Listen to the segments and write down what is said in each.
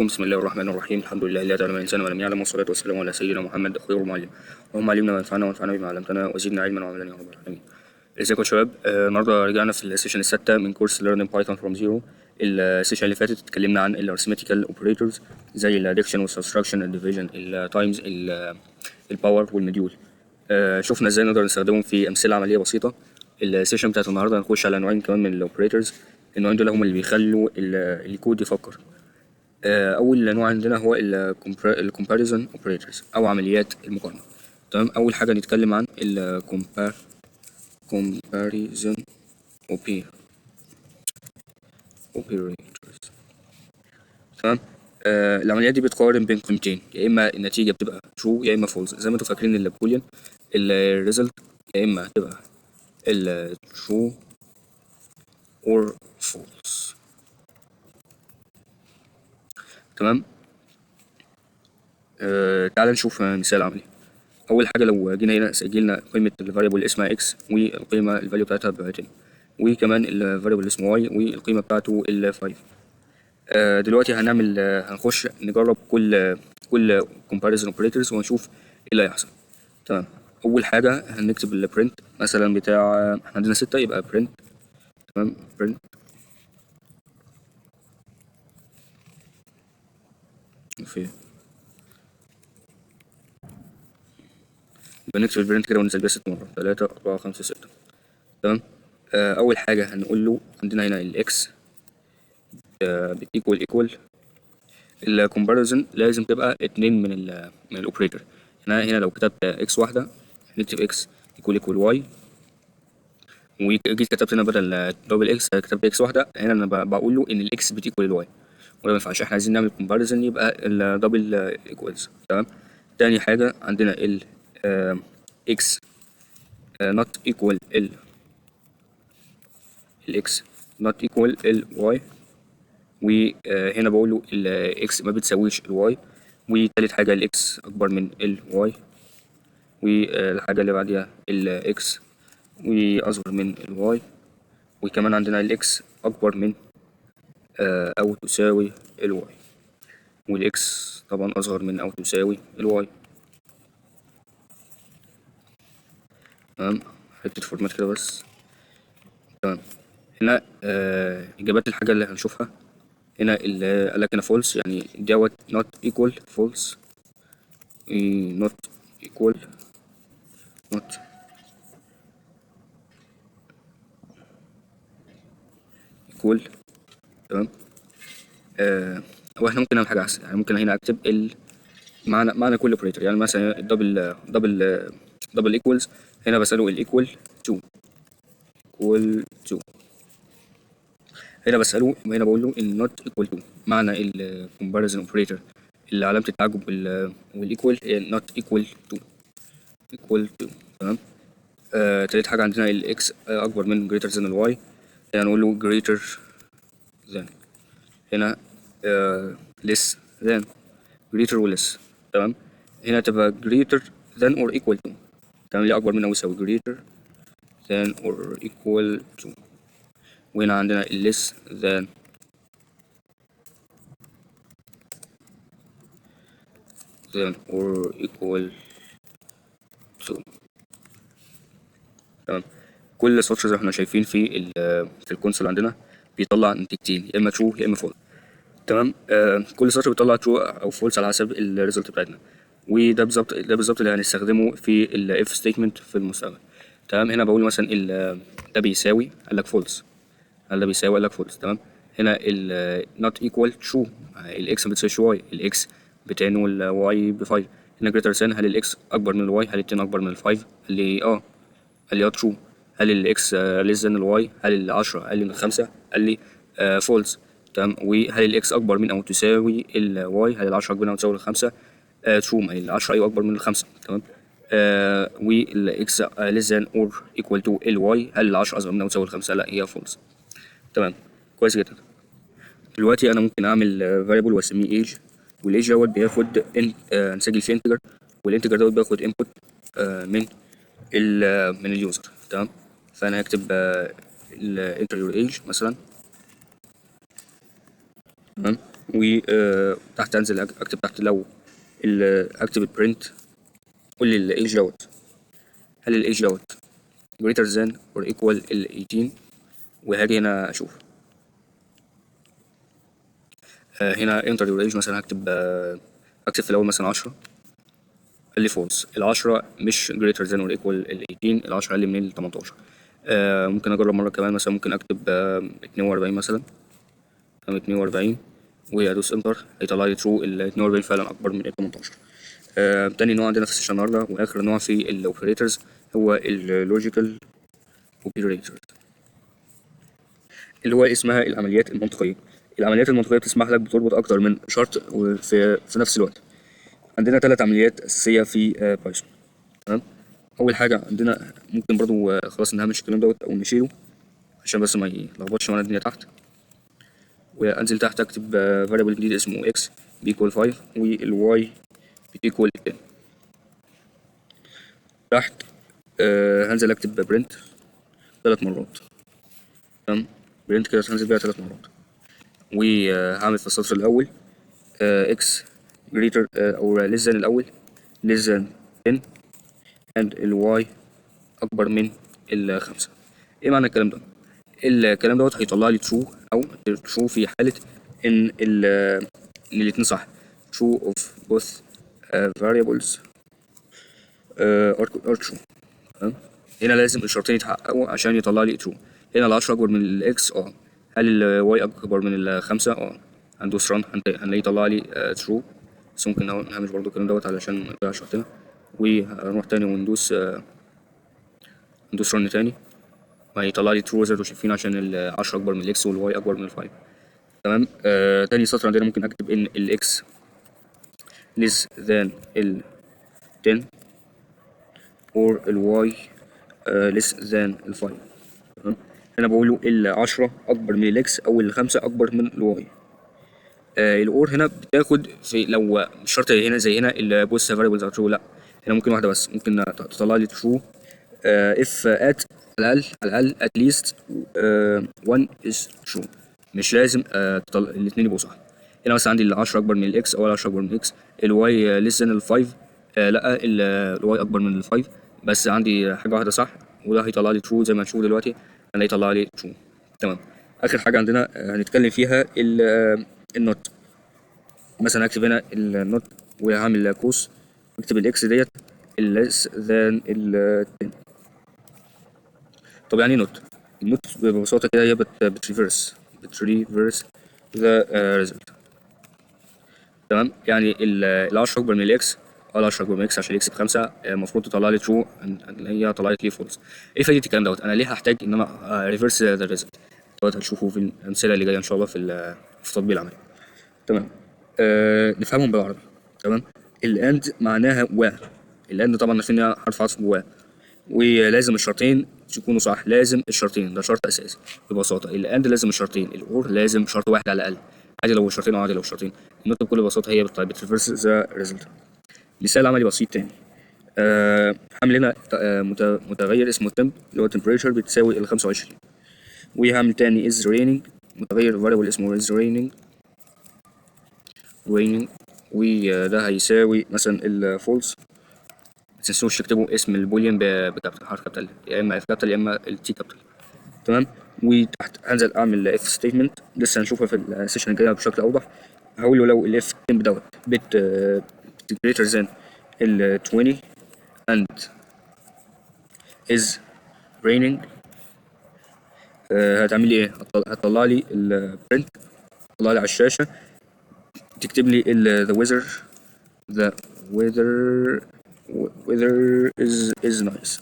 بسم الله الرحمن الرحيم. الحمد لله الذي علم الإنسان ولم يعلم، والصلاة والسلام على سيدنا محمد خير معلم. اللهم علمنا ما ينفعنا وانفعنا بما علمتنا وزدنا علما وعملا يا رب العالمين. ازيكم يا شباب؟ النهارده رجعنا في السيشن السادسة من كورس Learning Python from Zero. السيشن اللي فاتت اتكلمنا عن الارثماتيكال اوبريتورز زي الاديكشن والسبستراكشن الديفيجن التايمز الباور والمديول. شفنا ازاي نقدر نستخدمهم في امثله عمليه بسيطه. السيشن بتاعت النهارده هنخش على نوعين كمان من الاوبريتورز. النوعين دول هم اللي بيخلوا الكود يفكر. اول نوع عندنا هو الكومباريزون اوبريتورز او عمليات المقارنه. تمام. اول حاجه نتكلم عن الكومباريزون اوبريتورز. تمام. العمليات دي بتقارن بين قيمتين، يا اما النتيجه بتبقى true يا اما false. زي ما انتم فاكرين البوليان الريزلت يا اما تبقى true or false. تمام. تعال نشوف مثال عملي. اول حاجه لو جينا هنا سجلنا قيمه الفاريبل اسمها اكس والقيمه الفاليو بتاعتها ب 10، وكمان الفاريبل اسمه واي والقيمه بتاعته ال 5. دلوقتي هنخش نجرب كل comparison operators وهنشوف ايه اللي هيحصل. تمام. اول حاجه هنكتب البرنت مثلا بتاع احنا عندنا 6 يبقى برنت. تمام. برنت في بنكتب البرنت كده وننزل بيها 6 مرات، 3 4 5 6. تمام. اول حاجه هنقول له عندنا هنا الاكس بتيكوال الكومباريزون لازم تبقى 2 من الاوبريتور. هنا لو كتبت اكس واحده هنكتب اكس ايكوال واي، وجيت كتبت هنا بدل دبل اكس كتبت اكس واحده. هنا انا بقول له ان الاكس بتيكوال الواي، وده ما ينفعش. احنا عايزين نعمل كومباريزون يبقى الدبل ايكوالز. تمام. تاني حاجه عندنا ال اكس نوت ايكوال الاكس نوت ايكوال الواي، وهنا بقول له الاكس ما بتساويش الواي. وتالت حاجه الاكس اكبر من الواي، والحاجه اللي بعديها الاكس واصغر من الواي، وكمان عندنا الاكس اكبر من او تساوي الواي، والاكس طبعا اصغر من او تساوي الواي. تمام. حته فورمات كده بس. تمام. هنا اجابات الحاجه اللي هنشوفها هنا اللي قالك هنا فولس، يعني دوت not equal false، not equal not equal. تمام. واحنا ممكن نعمل حاجه احسن، يعني ممكن هنا اكتب معنى كل اوبريتور. يعني مثلا الدبل ايكوالز هنا بساله الايكوال تو equal to. هنا بقول له ان not equal to. معنى الكومباريزون اوبريتور اللي علامه التعجب والايكوال هي not equal to. تمام. تالت حاجه عندنا الاكس اكبر من greater than الواي، هنا نقول له greater than. هنا less than greater و less. تمام. هنا تبقى greater than or equal to. تمام. اللي اكبر من او يساوي greater than or equal to. وهنا عندنا less than or equal to. تمام. كل سطر زي ما احنا شايفين في الكونسول عندنا بيطلع نتيجتين، يا اما true يا اما false. تمام. كل سطر بيطلع true او false على حسب الريزلت بتاعتنا، وده بالظبط اللي هنستخدمه في الاف ستيتمنت في المستقبل. تمام. هنا بقول مثلا ده بيساوي، قال لك false. هل ده بيساوي؟ قال لك false. تمام. هنا not equal true، الاكس ما بتساويش واي، الاكس ب 10 والواي ب 5. هنا greater than، هل الاكس اكبر من الواي؟ هل ال 10 اكبر من ال 5؟ قال لي true. هل الاكس less than الواي؟ هل ال 10 اقل من 5؟ قال لي false. تمام. وهل الاكس اكبر من او تساوي الواي؟ هل ال 10 اكبر من او تساوي الخمسة؟ true. ما هي ال 10 ايوه اكبر من الخمسة. تمام. والاكس less than or equal to الواي، هل ال 10 اصغر من او تساوي الخمسة؟ لا، هي false. تمام. كويس جدا. دلوقتي انا ممكن اعمل variable واسميه age، والايج دوت بياخد نسجل فيه انتجر، والانتجر دوت بياخد input من اليوزر. تمام. فانا هكتب enter your age مثلا. تمام. وتحت انزل اكتب تحت لو اكتب البرنت. قول لي الايج دوت، هل الايج دوت greater than or equal ال 18، وهاجي هنا اشوف. هنا enter your age مثلا هكتب اكتب في الاول مثلا 10. قال لي false، ال10 مش greater than or equal ال 18، ال10 اقل من ال 18. ممكن اجرب مره كمان، مثلا ممكن اكتب 42 مثلا، 42 وادوس انتر، هيطلع لي true ال 42 فعلا اكبر من ال 18. تاني نوع عندنا في السيشن النهارده واخر نوع في الاوبريتورز هو اللوجيكال اوبريتورز، اللي هو اسمها العمليات المنطقيه. العمليات المنطقيه بتسمح لك بتربط اكتر من شرط في نفس الوقت. عندنا 3 عمليات اساسيه في بايثون. تمام. اول حاجه عندنا ممكن برضو خلاص نهمش الكلام دوت او نشيله عشان بس ما يلخبطش معانا الدنيا تحت، وانزل تحت اكتب variable جديد اسمه x بيكوال 5 والy بتيكوال 10. تحت هنزل اكتب برنت 3 مرات. تمام. برنت كده هنزل بيها 3 مرات، وهعمل في السطر الاول x greater او less than الاول less than 10 and ال y اكبر من ال5. ايه معنى الكلام ده؟ الكلام دوت هيطلع لي true او true في حالة ان ان الاتنين صح. true of both variables are true. تمام. هنا لازم الشرطين يتحققوا عشان يطلع لي true. هنا ال10 اكبر من الاكس هل ال y اكبر من ال5 هندوس run هنلاقيه يطلع لي true. بس ممكن نعمل برضو الكلام دوت علشان ما نضيعش وقتنا، وهنروح تاني وندوس ندوس run تاني، وهيطلع لي true زي ما انتوا شايفين عشان ال10 اكبر من الاكس والواي اكبر من ال5. تمام. تاني سطر عندنا ممكن اكتب ان الاكس less than ال 10 or الواي less than ال 5. تمام. هنا بقول له ال10 اكبر من الاكس او ال5 اكبر من الواي. الاور هنا بتاخد في لو مش شرط هنا زي هنا البوث فاريبلز ار ترو، لا هنا ممكن واحده بس، ممكن تطلع لي ترو اف ات على الاقل at least one is true. مش لازم الاثنين يبقوا صح. هنا مثلا عندي ال10 اكبر من الاكس او ال10 اكبر من الاكس، الواي less than ال5 لا الواي اكبر من ال5، بس عندي حاجه واحده صح وده هيطلع لي true زي ما هنشوف دلوقتي، انا هيطلع لي true. تمام. اخر حاجه عندنا هنتكلم فيها النوت. مثلا هكتب هنا النوت وهعمل قوس واكتب الاكس ديت less than ال 10. طب يعني ايه نوت؟ النوت ببساطة كده هي بتريفرس ذا ريزلت. تمام. يعني ال10 اكبر من الاكس، ال10 اكبر من الاكس عشان الاكس ب5 المفروض تطلع لي ترو، هي طلعت لي فولس. ايه فايدة الكلام دوت؟ انا ليه هحتاج ان انا ريفرس ذا ريزلت؟ دوت هتشوفه في الامثلة اللي جاية ان شاء الله في التطبيق العملي. تمام. نفهمهم بالعربي. تمام. الاند معناها الاند طبعا عارفين انها حرف عطف ولازم الشرطين يكونوا صح، لازم الشرطين، ده شرط اساسي. ببساطه الاند لازم الشرطين، الاور لازم شرط واحد على الاقل، عادي لو شرطين او عادي لو شرطين. النوت بكل بساطه هي بتريفرس ذا ريزلت. مثال عملي بسيط تاني. هعمل هنا متغير اسمه temp اللي هو temperature بتساوي ال 25، وهعمل تاني is raining متغير variable اسمه is raining وده هيساوي مثلا ال false. متنسوش تكتبوا اسم البوليان بكابيتال، حرف كابيتال، يا اما اف كابيتال يا اما التي كابيتال. تمام. وتحت هنزل اعمل اف ستيتمنت لسه هنشوفها في السيشن الجايه بشكل اوضح. هقول له لو الاف تمب دوت بت greater than ال 20 and is raining هتعمل لي ايه؟ هتطلع لي البرنت، هتطلع لي على الشاشه تكتب لي the weather is nice.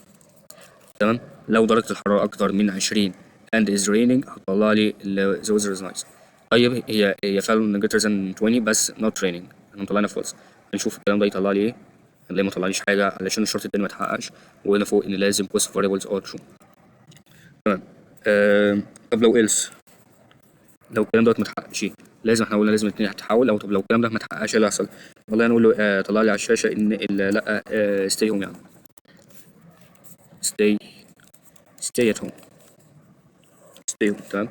تمام. لو درجة الحرارة أكتر من 20 and is raining هتطلع لي the weather is nice. طيب هي فعلا greater than 20 بس not raining، احنا طلعنا false. هنشوف الكلام ده يطلع لي ايه. هنلاقي ما طلعليش حاجة علشان الشرط التاني ما اتحققش، وهنا فوق إن لازم both variables are true. تمام. طب لو else، لو الكلام دوت ما اتحققش لازم احنا قلنا لازم الاتنين هتتحول. او طب لو الكلام ده ما اتحققش ايه اللي هيحصل؟ والله نقول له طلع لي على الشاشة إن لا stay home، يعني stay at home. تمام.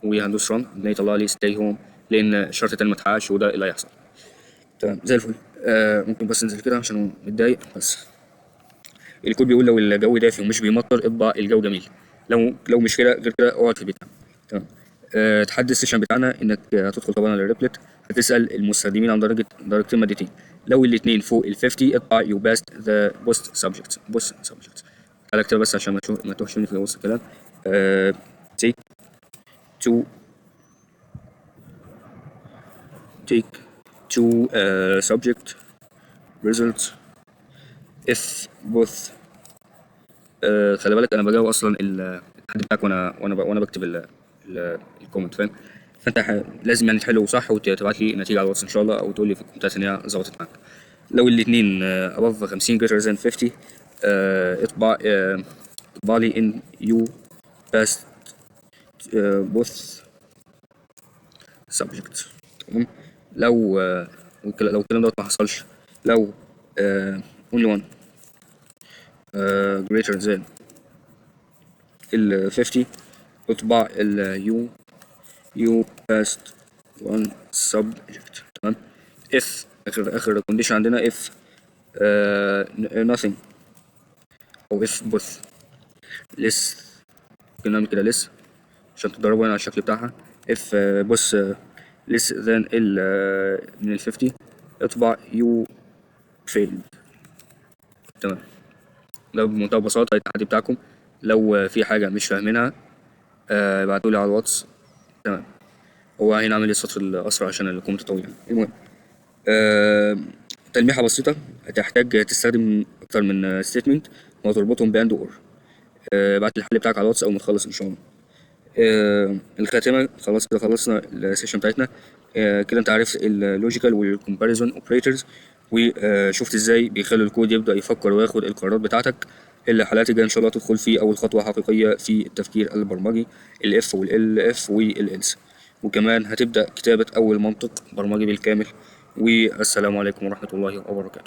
وهندوس run هنلاقي يطلع لي stay home لان الشرط التاني ما اتحققش وده اللي هيحصل. تمام زي الفل. ممكن بس انزل كده عشان هو متضايق بس. الكود بيقول لو الجو دافي ومش بيمطر اطبع الجو جميل، لو مش كده غير كده اقعد في البيت. تمام. تحدي السيشن بتاعنا انك هتدخل طبعا على الريبلت، هتسال المستخدمين عن درجتين مادتين، لو الاثنين فوق ال 50 اطبع يو باست ذا بوست سبجكت. تعالى اكتب بس عشان ما تتوهش مني في وسط الكلام. take two take two subject results if both. خلي بالك انا بجاوب اصلا التحدي بتاعك وانا بكتب الكومنت، فاهم؟ فانت لازم يعني تحله صح وتبعت لي نتيجه على الواتس ان شاء الله، او تقول لي في الكومنتات ان هي ظبطت معاك. لو الاثنين above 50 greater than 50 اطبع لي ان يو passed both subjects. تمام. لو الكلام دوت ما حصلش، لو only one greater than ال 50 اطبع ال you passed one subject. تمام. if اخر condition عندنا if nothing او if both less. ممكن نعمل كده less عشان تدربوا هنا على الشكل بتاعها. if both less than من ال 50 اطبع you failed. تمام. ده بمنتهى البساطة التحدي بتاعكم. لو في حاجة مش فاهمينها ابعتولي على الواتس. تمام. هو هنا عامل السطر الأسرع عشان الكومنت طويل. المهم تلميحة بسيطة، هتحتاج تستخدم أكتر من ستيتمنت وتربطهم بأند أور. بعت الحل بتاعك على الواتس أول ما تخلص إن شاء الله. الخاتمة خلاص كده خلصنا السيشن بتاعتنا. كده أنت عارف اللوجيكال والكومباريزون أوبريتورز، وشفت إزاي بيخلي الكود يبدأ يفكر وياخد القرارات بتاعتك. الحلقات الجاية إن شاء الله تدخل في أول خطوة حقيقية في التفكير البرمجي، الإف والإف والإلس، وكمان هتبدأ كتابة أول منطق برمجي بالكامل. والسلام عليكم ورحمة الله وبركاته.